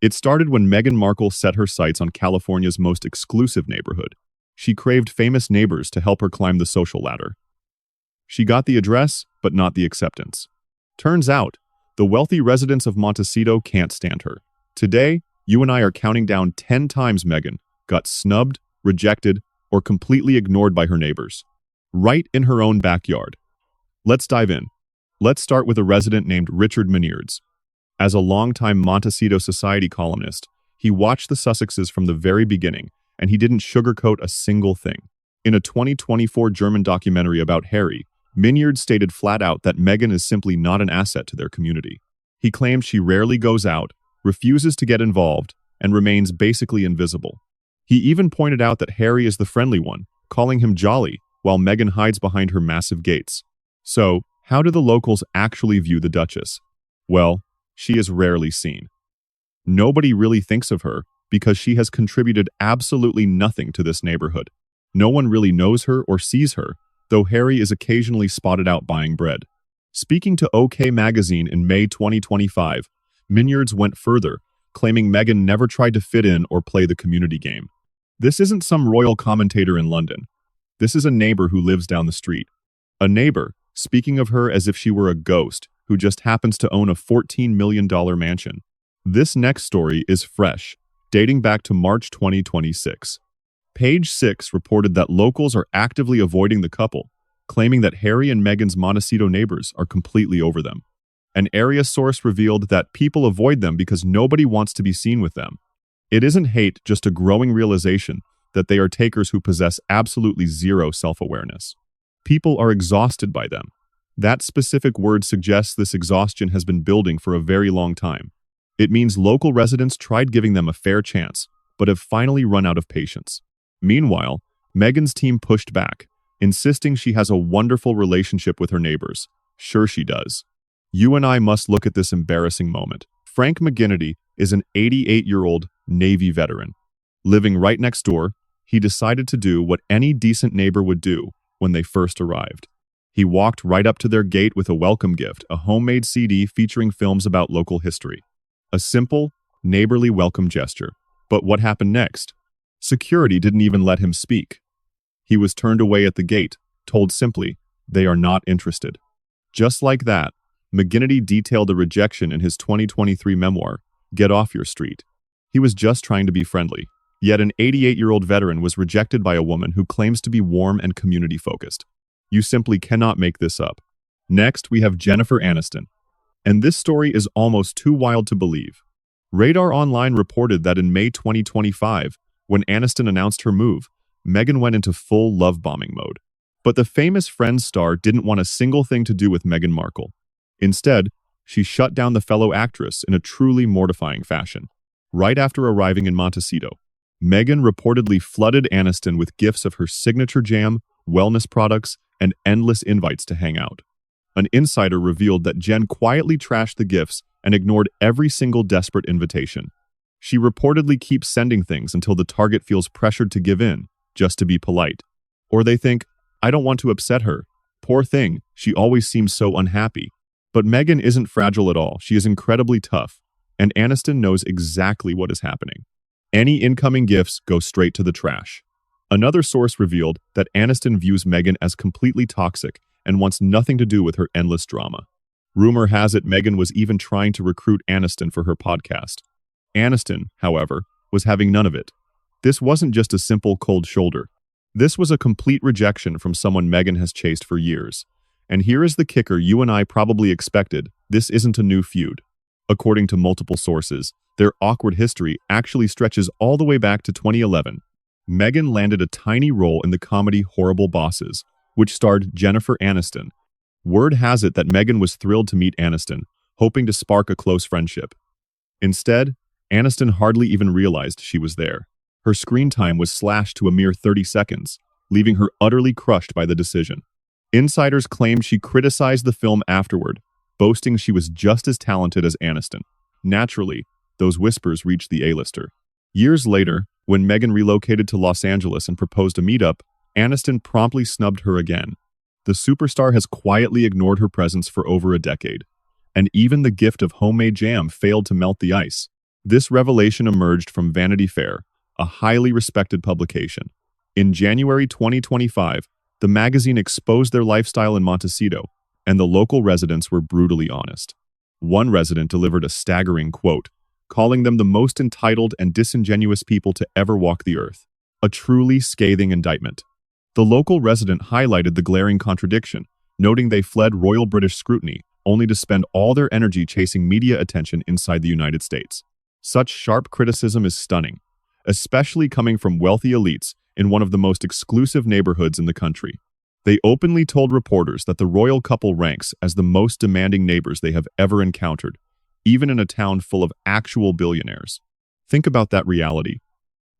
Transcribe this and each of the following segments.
It started when Meghan Markle set her sights on California's most exclusive neighborhood. She craved famous neighbors to help her climb the social ladder. She got the address, but not the acceptance. Turns out, the wealthy residents of Montecito can't stand her. Today, you and I are counting down 10 times Meghan got snubbed, rejected, or completely ignored by her neighbors. Right in her own backyard. Let's dive in. Let's start with a resident named Richard Mineards. As a longtime Montecito Society columnist, he watched the Sussexes from the very beginning, and he didn't sugarcoat a single thing. In a 2024 German documentary about Harry, Mineards stated flat out that Meghan is simply not an asset to their community. He claimed she rarely goes out, refuses to get involved, and remains basically invisible. He even pointed out that Harry is the friendly one, calling him jolly, while Meghan hides behind her massive gates. So, how do the locals actually view the Duchess? Well, she is rarely seen. Nobody really thinks of her because she has contributed absolutely nothing to this neighborhood. No one really knows her or sees her, though Harry is occasionally spotted out buying bread. Speaking to OK Magazine in May 2025, Mineards went further, claiming Meghan never tried to fit in or play the community game. This isn't some royal commentator in London. This is a neighbor who lives down the street. A neighbor, speaking of her as if she were a ghost, who just happens to own a $14 million mansion. This next story is fresh, dating back to March 2026. Page 6 reported that locals are actively avoiding the couple, claiming that Harry and Meghan's Montecito neighbors are completely over them. An area source revealed that people avoid them because nobody wants to be seen with them. It isn't hate, just a growing realization that they are takers who possess absolutely zero self-awareness. People are exhausted by them. That specific word suggests this exhaustion has been building for a very long time. It means local residents tried giving them a fair chance, but have finally run out of patience. Meanwhile, Meghan's team pushed back, insisting she has a wonderful relationship with her neighbors. Sure she does. You and I must look at this embarrassing moment. Frank McGinity is an 88-year-old Navy veteran. Living right next door, he decided to do what any decent neighbor would do when they first arrived. He walked right up to their gate with a welcome gift, a homemade CD featuring films about local history. A simple, neighborly welcome gesture. But what happened next? Security didn't even let him speak. He was turned away at the gate, told simply, they are not interested. Just like that, McGinity detailed a rejection in his 2023 memoir, Get Off Your Street. He was just trying to be friendly. Yet an 88-year-old veteran was rejected by a woman who claims to be warm and community-focused. You simply cannot make this up. Next, we have Jennifer Aniston. And this story is almost too wild to believe. Radar Online reported that in May 2025, when Aniston announced her move, Meghan went into full love-bombing mode. But the famous Friends star didn't want a single thing to do with Meghan Markle. Instead, she shut down the fellow actress in a truly mortifying fashion. Right after arriving in Montecito, Meghan reportedly flooded Aniston with gifts of her signature jam, wellness products, and endless invites to hang out. An insider revealed that Jen quietly trashed the gifts and ignored every single desperate invitation. She reportedly keeps sending things until the target feels pressured to give in, just to be polite. Or they think, I don't want to upset her. Poor thing, she always seems so unhappy. But Meghan isn't fragile at all. She is incredibly tough, and Aniston knows exactly what is happening. Any incoming gifts go straight to the trash. Another source revealed that Aniston views Meghan as completely toxic and wants nothing to do with her endless drama. Rumor has it Meghan was even trying to recruit Aniston for her podcast. Aniston, however, was having none of it. This wasn't just a simple cold shoulder. This was a complete rejection from someone Meghan has chased for years. And here is the kicker you and I probably expected. This isn't a new feud. According to multiple sources, their awkward history actually stretches all the way back to 2011. Meghan landed a tiny role in the comedy Horrible Bosses, which starred Jennifer Aniston. Word has it that Meghan was thrilled to meet Aniston, hoping to spark a close friendship. Instead, Aniston hardly even realized she was there. Her screen time was slashed to a mere 30 seconds, leaving her utterly crushed by the decision. Insiders claimed she criticized the film afterward, boasting she was just as talented as Aniston. Naturally, those whispers reached the A-lister. Years later, when Meghan relocated to Los Angeles and proposed a meetup, Aniston promptly snubbed her again. The superstar has quietly ignored her presence for over a decade, and even the gift of homemade jam failed to melt the ice. This revelation emerged from Vanity Fair, a highly respected publication. In January 2025, the magazine exposed their lifestyle in Montecito, and the local residents were brutally honest. One resident delivered a staggering quote, calling them the most entitled and disingenuous people to ever walk the earth. A truly scathing indictment. The local resident highlighted the glaring contradiction, noting they fled royal British scrutiny, only to spend all their energy chasing media attention inside the United States. Such sharp criticism is stunning, especially coming from wealthy elites in one of the most exclusive neighborhoods in the country. They openly told reporters that the royal couple ranks as the most demanding neighbors they have ever encountered, even in a town full of actual billionaires. Think about that reality.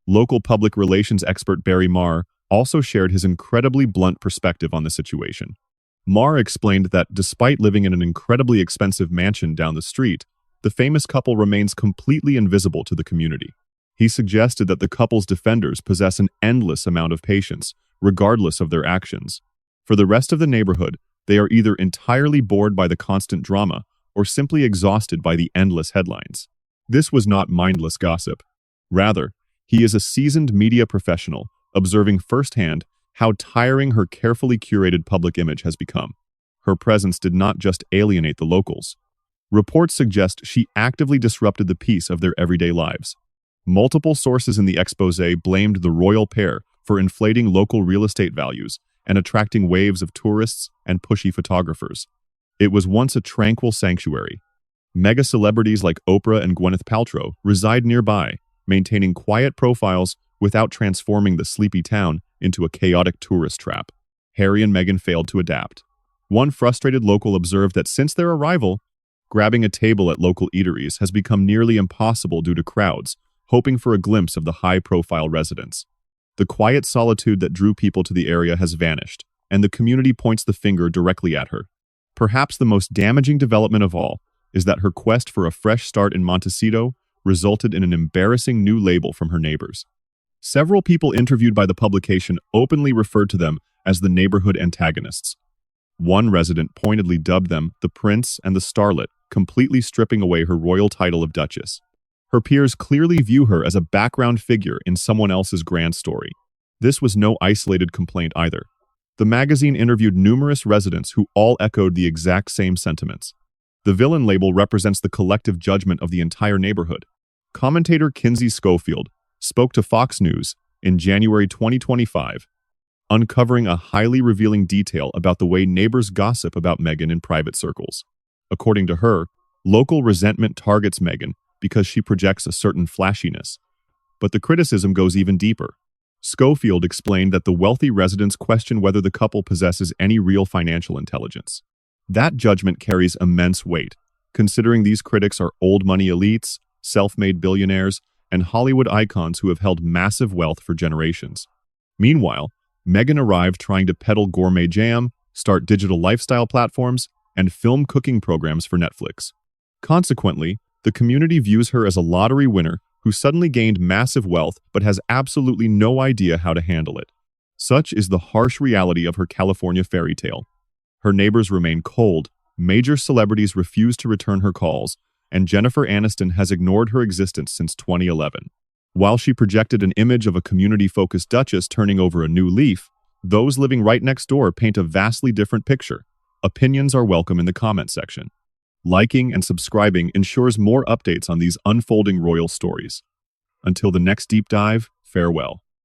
Local public relations expert Barry Marr also shared his incredibly blunt perspective on the situation. Marr explained that despite living in an incredibly expensive mansion down the street, the famous couple remains completely invisible to the community. He suggested that the couple's defenders possess an endless amount of patience, regardless of their actions. For the rest of the neighborhood, they are either entirely bored by the constant drama or simply exhausted by the endless headlines. This was not mindless gossip. Rather, he is a seasoned media professional, observing firsthand how tiring her carefully curated public image has become. Her presence did not just alienate the locals. Reports suggest she actively disrupted the peace of their everyday lives. Multiple sources in the exposé blamed the royal pair for inflating local real estate values and attracting waves of tourists and pushy photographers. It was once a tranquil sanctuary. Mega celebrities like Oprah and Gwyneth Paltrow reside nearby, maintaining quiet profiles without transforming the sleepy town into a chaotic tourist trap. Harry and Meghan failed to adapt. One frustrated local observed that since their arrival, grabbing a table at local eateries has become nearly impossible due to crowds, hoping for a glimpse of the high-profile residents. The quiet solitude that drew people to the area has vanished, and the community points the finger directly at her. Perhaps the most damaging development of all is that her quest for a fresh start in Montecito resulted in an embarrassing new label from her neighbors. Several people interviewed by the publication openly referred to them as the neighborhood antagonists. One resident pointedly dubbed them the Prince and the Starlet, completely stripping away her royal title of Duchess. Her peers clearly view her as a background figure in someone else's grand story. This was no isolated complaint either. The magazine interviewed numerous residents who all echoed the exact same sentiments. The villain label represents the collective judgment of the entire neighborhood. Commentator Kinsey Schofield spoke to Fox News in January 2025, uncovering a highly revealing detail about the way neighbors gossip about Meghan in private circles. According to her, local resentment targets Meghan because she projects a certain flashiness. But the criticism goes even deeper. Schofield explained that the wealthy residents question whether the couple possesses any real financial intelligence. That judgment carries immense weight, considering these critics are old money elites, self-made billionaires, and Hollywood icons who have held massive wealth for generations. Meanwhile, Meghan arrived trying to peddle gourmet jam, start digital lifestyle platforms, and film cooking programs for Netflix. Consequently, the community views her as a lottery winner who suddenly gained massive wealth but has absolutely no idea how to handle it. Such is the harsh reality of her California fairy tale. Her neighbors remain cold, major celebrities refuse to return her calls, and Jennifer Aniston has ignored her existence since 2011. While she projected an image of a community-focused Duchess turning over a new leaf, those living right next door paint a vastly different picture. Opinions are welcome in the comment section. Liking and subscribing ensures more updates on these unfolding royal stories. Until the next deep dive, farewell.